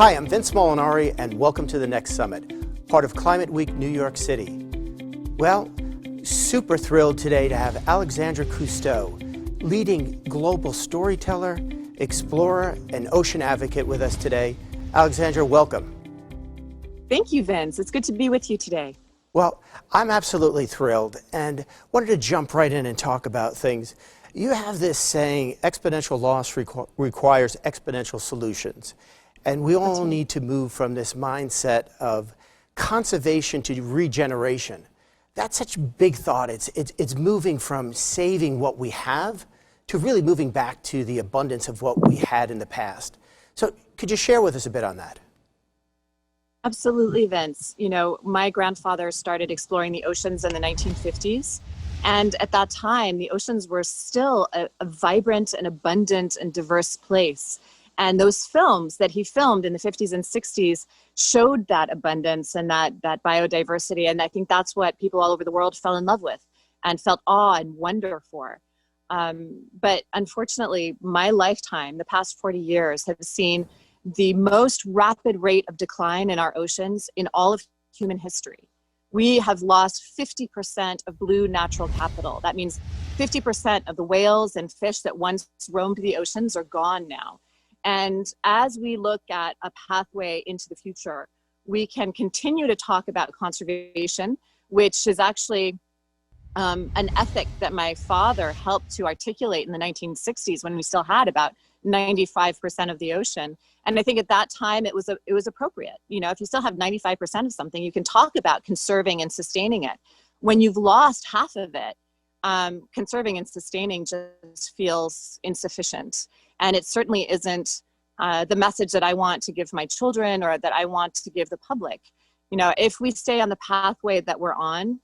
Hi, I'm Vince Molinari, and welcome to the next summit, part of Climate Week New York City. Well, super thrilled today to have Alexandra Cousteau, leading global storyteller, explorer, and ocean advocate with us today. Alexandra, welcome. Thank you, Vince. It's good to be with you today. Well, I'm absolutely thrilled and wanted to jump right in and talk about things. You have this saying, exponential loss requires exponential solutions. And we all need to move from this mindset of conservation to regeneration. That's such a big thought. It's moving from saving what we have to really moving back to the abundance of what we had in the past. So could you share with us a bit on that? Absolutely, Vince. You know, my grandfather started exploring the oceans in the 1950s. And at that time, the oceans were still a vibrant and abundant and diverse place. And those films that he filmed in the 50s and 60s showed that abundance and that biodiversity. And I think that's what people all over the world fell in love with and felt awe and wonder for. But unfortunately, my lifetime, the past 40 years, have seen the most rapid rate of decline in our oceans in all of human history. We have lost 50% of blue natural capital. That means 50% of the whales and fish that once roamed the oceans are gone now. And as we look at a pathway into the future, we can continue to talk about conservation, which is actually an ethic that my father helped to articulate in the 1960s when we still had about 95% of the ocean. And I think at that time it was appropriate. You know, if you still have 95% of something, you can talk about conserving and sustaining it. When you've lost half of it, conserving and sustaining just feels insufficient. And it certainly isn't the message that I want to give my children or that I want to give the public. You know, if we stay on the pathway that we're on,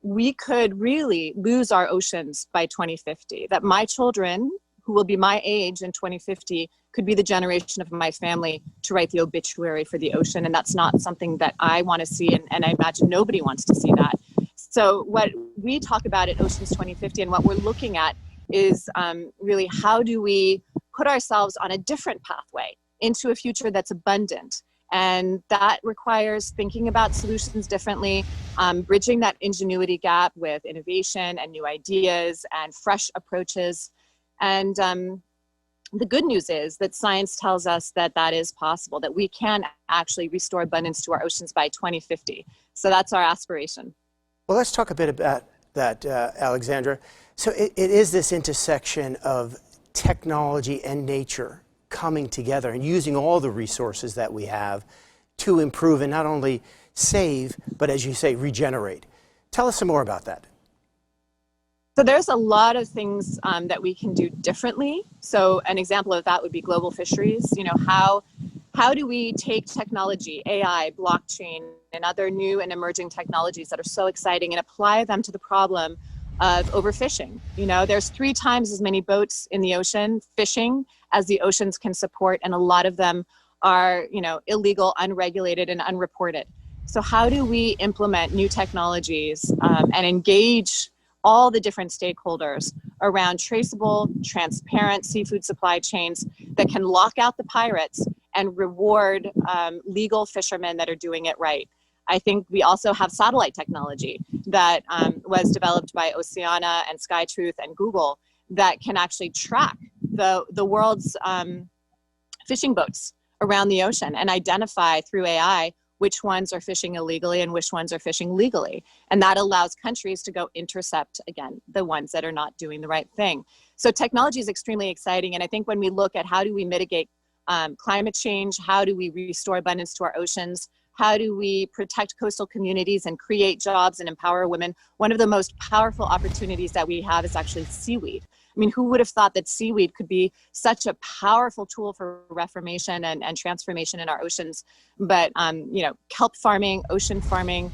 we could really lose our oceans by 2050. That my children, who will be my age in 2050, could be the generation of my family to write the obituary for the ocean. And that's not something that I want to see. And I imagine nobody wants to see that. So what we talk about at Oceans 2050 and what we're looking at is really how do we put ourselves on a different pathway into a future that's abundant. And that requires thinking about solutions differently, bridging that ingenuity gap with innovation and new ideas and fresh approaches. And the good news is that science tells us that that is possible, that we can actually restore abundance to our oceans by 2050. So that's our aspiration. Well, let's talk a bit about that, Alexandra. So it is this intersection of technology and nature coming together and using all the resources that we have to improve and not only save, but as you say, regenerate. Tell us some more about that. So there's a lot of things that we can do differently. So an example of that would be global fisheries. You know, how do we take technology, AI, blockchain, and other new and emerging technologies that are so exciting and apply them to the problem of overfishing? You know, there's 3 times as many boats in the ocean fishing as the oceans can support, and a lot of them are, you know, illegal, unregulated, and unreported. So how do we implement new technologies and engage all the different stakeholders around traceable, transparent seafood supply chains that can lock out the pirates and reward legal fishermen that are doing it right? I think we also have satellite technology that was developed by Oceana and SkyTruth and Google that can actually track the world's fishing boats around the ocean and identify through AI which ones are fishing illegally and which ones are fishing legally. And that allows countries to go intercept, again, the ones that are not doing the right thing. So technology is extremely exciting. And I think when we look at how do we mitigate climate change, how do we restore abundance to our oceans, how do we protect coastal communities and create jobs and empower women, one of the most powerful opportunities that we have is actually seaweed. I mean, who would have thought that seaweed could be such a powerful tool for reformation and transformation in our oceans? But, you know, kelp farming, ocean farming,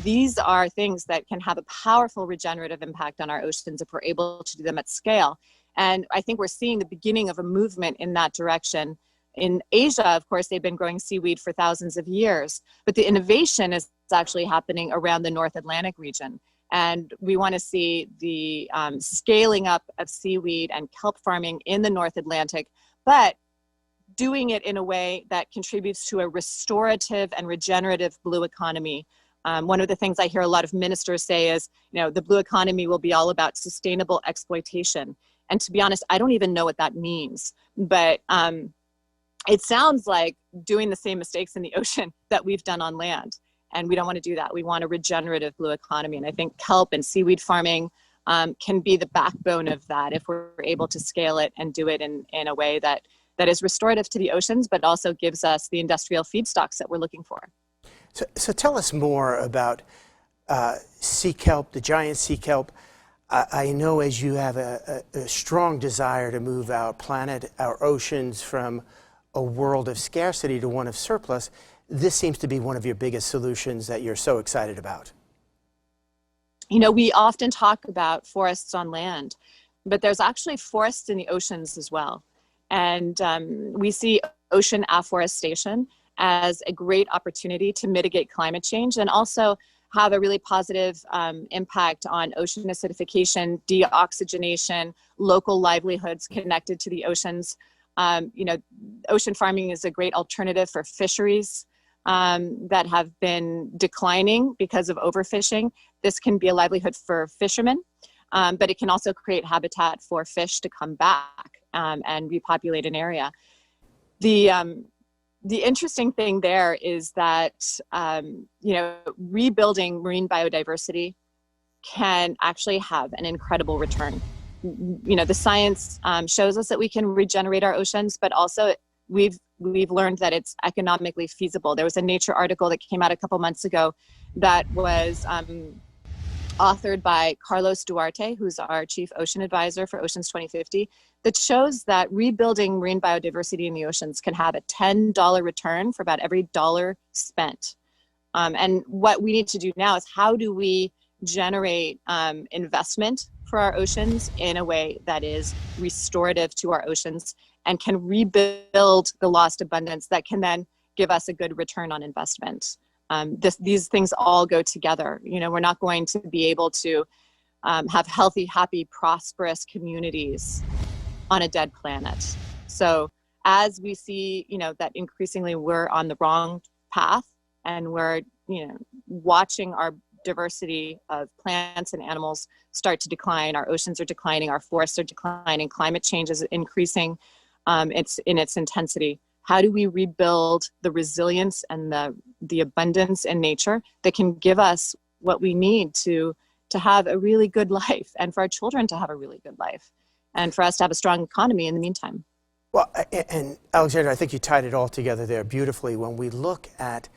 these are things that can have a powerful regenerative impact on our oceans if we're able to do them at scale. And I think we're seeing the beginning of a movement in that direction. In Asia, of course, they've been growing seaweed for thousands of years, but the innovation is actually happening around the North Atlantic region. And we want to see the scaling up of seaweed and kelp farming in the North Atlantic, but doing it in a way that contributes to a restorative and regenerative blue economy. One of the things I hear a lot of ministers say is, the blue economy will be all about sustainable exploitation. And to be honest, I don't even know what that means. But it sounds like doing the same mistakes in the ocean that we've done on land. And we don't want to do that. We want a regenerative blue economy. And I think kelp and seaweed farming can be the backbone of that if we're able to scale it and do it in a way that is restorative to the oceans, but also gives us the industrial feedstocks that we're looking for. So tell us more about sea kelp, the giant sea kelp. I know as you have a strong desire to move our planet, our oceans from a world of scarcity to one of surplus, this seems to be one of your biggest solutions that you're so excited about. We often talk about forests on land, but there's actually forests in the oceans as well. And we see ocean afforestation as a great opportunity to mitigate climate change and also have a really positive impact on ocean acidification, deoxygenation, local livelihoods connected to the oceans. Ocean farming is a great alternative for fisheries that have been declining because of overfishing. This can be a livelihood for fishermen, but it can also create habitat for fish to come back and repopulate an area. The interesting thing there is that, rebuilding marine biodiversity can actually have an incredible return. The science shows us that we can regenerate our oceans, but also we've learned that it's economically feasible. There was a Nature article that came out a couple months ago that was authored by Carlos Duarte, who's our chief ocean advisor for Oceans 2050, that shows that rebuilding marine biodiversity in the oceans can have a $10 return for about every dollar spent. And what we need to do now is how do we generate investment for our oceans in a way that is restorative to our oceans and can rebuild the lost abundance that can then give us a good return on investment. These things all go together. We're not going to be able to have healthy, happy, prosperous communities on a dead planet. So as we see, that increasingly we're on the wrong path and we're, watching our diversity of plants and animals start to decline, our oceans are declining, our forests are declining, climate change is increasing it's in its intensity. How do we rebuild the resilience and the abundance in nature that can give us what we need to have a really good life and for our children to have a really good life and for us to have a strong economy in the meantime? Well, and Alexandra, I think you tied it all together there beautifully. When we look at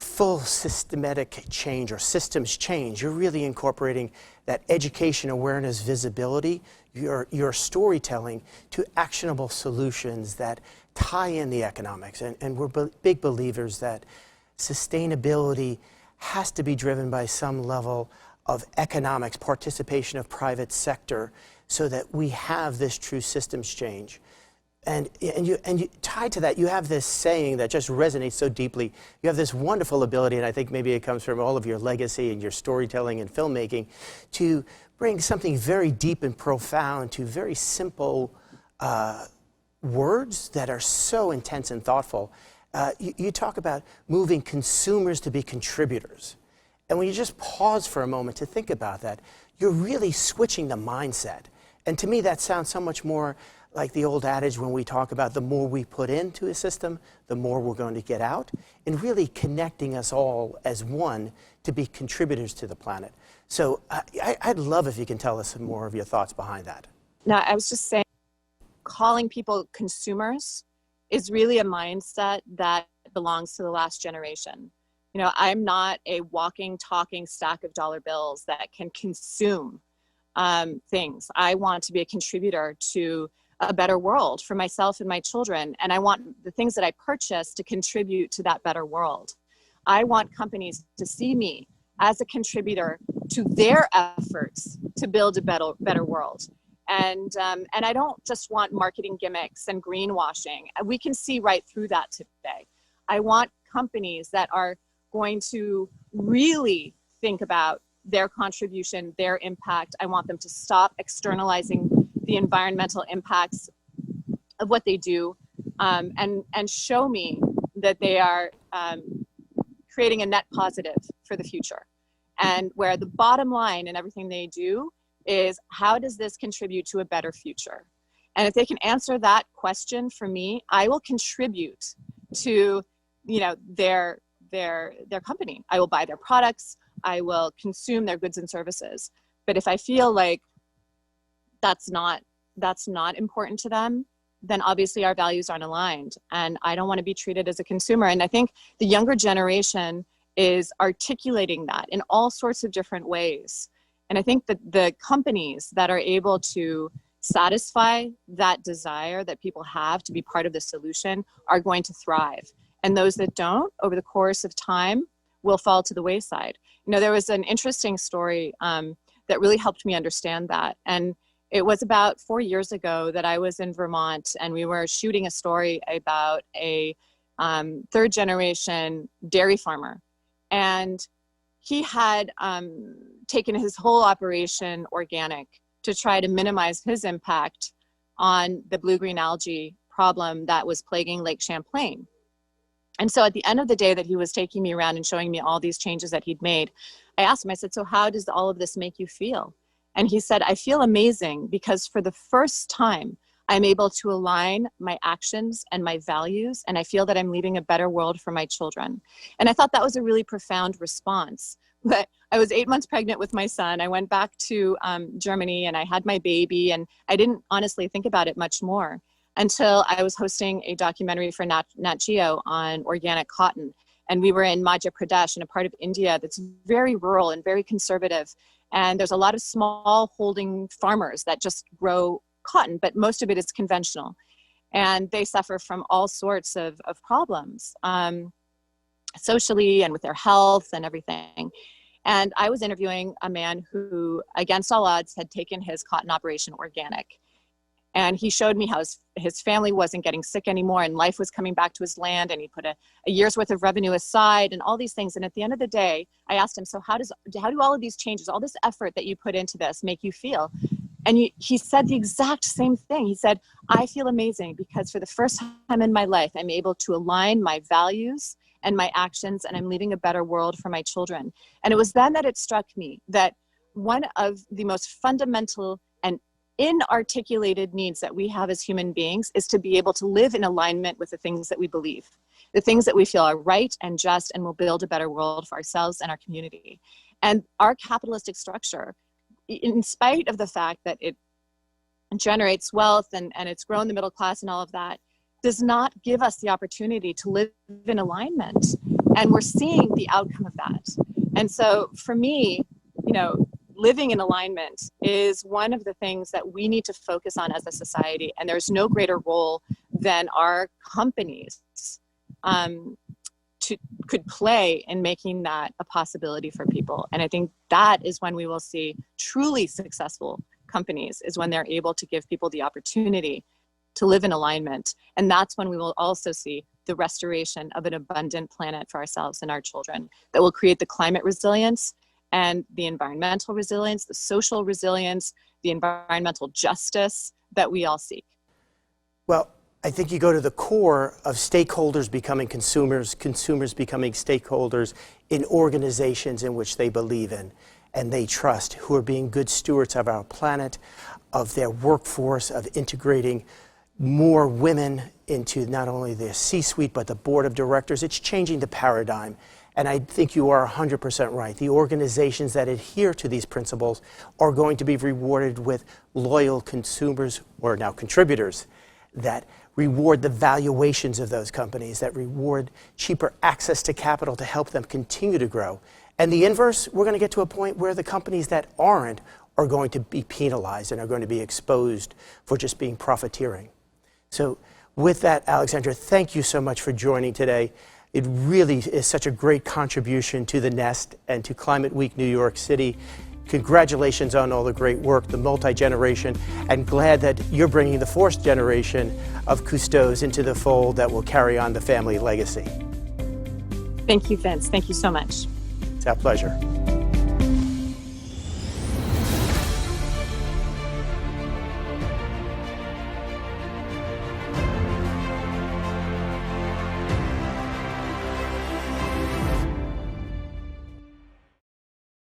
full systematic change or systems change, you're really incorporating that education, awareness, visibility, your storytelling to actionable solutions that tie in the economics. And we're big believers that sustainability has to be driven by some level of economics, participation of private sector, so that we have this true systems change. And you tied to that, you have this saying that just resonates so deeply. You have this wonderful ability, and I think maybe it comes from all of your legacy and your storytelling and filmmaking, to bring something very deep and profound to very simple words that are so intense and thoughtful. You talk about moving consumers to be contributors. And when you just pause for a moment to think about that, you're really switching the mindset. And to me, that sounds so much more like the old adage when we talk about the more we put into a system, the more we're going to get out, and really connecting us all as one to be contributors to the planet. So I'd love if you can tell us some more of your thoughts behind that. Now, I was just saying, calling people consumers is really a mindset that belongs to the last generation. I'm not a walking, talking stack of dollar bills that can consume things. I want to be a contributor to a better world for myself and my children. And I want the things that I purchase to contribute to that better world. I want companies to see me as a contributor to their efforts to build a better world. And I don't just want marketing gimmicks and greenwashing. We can see right through that today. I want companies that are going to really think about their contribution, their impact. I want them to stop externalizing the environmental impacts of what they do. and show me that they are creating a net positive for the future. And where the bottom line in everything they do is, how does this contribute to a better future? And if they can answer that question for me, I will contribute to, their company. I will buy their products. I will consume their goods and services. But if I feel like that's not important to them, then obviously our values aren't aligned, and I don't want to be treated as a consumer. And I think the younger generation is articulating that in all sorts of different ways. And I think that the companies that are able to satisfy that desire that people have to be part of the solution are going to thrive. And those that don't, over the course of time, will fall to the wayside. There was an interesting story that really helped me understand that. And it was about 4 years ago that I was in Vermont, and we were shooting a story about a third generation dairy farmer. And he had taken his whole operation organic to try to minimize his impact on the blue-green algae problem that was plaguing Lake Champlain. And so at the end of the day that he was taking me around and showing me all these changes that he'd made, I asked him, I said, so how does all of this make you feel? And he said, I feel amazing because for the first time, I'm able to align my actions and my values, and I feel that I'm leaving a better world for my children. And I thought that was a really profound response. But I was 8 months pregnant with my son. I went back to Germany and I had my baby, and I didn't honestly think about it much more until I was hosting a documentary for Nat Geo on organic cotton. And we were in Madhya Pradesh, in a part of India that's very rural and very conservative. And there's a lot of small holding farmers that just grow cotton, but most of it is conventional. And they suffer from all sorts of problems, socially and with their health and everything. And I was interviewing a man who, against all odds, had taken his cotton operation organic. And he showed me how his family wasn't getting sick anymore, and life was coming back to his land, and he put a year's worth of revenue aside and all these things. And at the end of the day, I asked him, so how do all of these changes, all this effort that you put into this make you feel? And he said the exact same thing. He said, I feel amazing because for the first time in my life, I'm able to align my values and my actions, and I'm leaving a better world for my children. And it was then that it struck me that one of the most fundamental and inarticulated needs that we have as human beings is to be able to live in alignment with the things that we believe, the things that we feel are right and just and will build a better world for ourselves and our community. And our capitalistic structure, in spite of the fact that it generates wealth and it's grown the middle class and all of that, does not give us the opportunity to live in alignment. And we're seeing the outcome of that. And so for me, living in alignment is one of the things that we need to focus on as a society. And there's no greater role than our companies could play in making that a possibility for people. And I think that is when we will see truly successful companies, is when they're able to give people the opportunity to live in alignment. And that's when we will also see the restoration of an abundant planet for ourselves and our children that will create the climate resilience and the environmental resilience, the social resilience, the environmental justice that we all seek. Well, I think you go to the core of stakeholders becoming consumers, consumers becoming stakeholders in organizations in which they believe in and they trust, who are being good stewards of our planet, of their workforce, of integrating more women into not only their C-suite, but the board of directors. It's changing the paradigm. And I think you are 100% right. The organizations that adhere to these principles are going to be rewarded with loyal consumers, or now contributors, that reward the valuations of those companies, that reward cheaper access to capital to help them continue to grow. And the inverse, we're going to get to a point where the companies that aren't are going to be penalized and are going to be exposed for just being profiteering. So with that, Alexandra, thank you so much for joining today. It really is such a great contribution to the Nest and to Climate Week New York City. Congratulations on all the great work, the multi-generation, and glad that you're bringing the fourth generation of Cousteaus into the fold that will carry on the family legacy. Thank you, Vince. Thank you so much. It's our pleasure.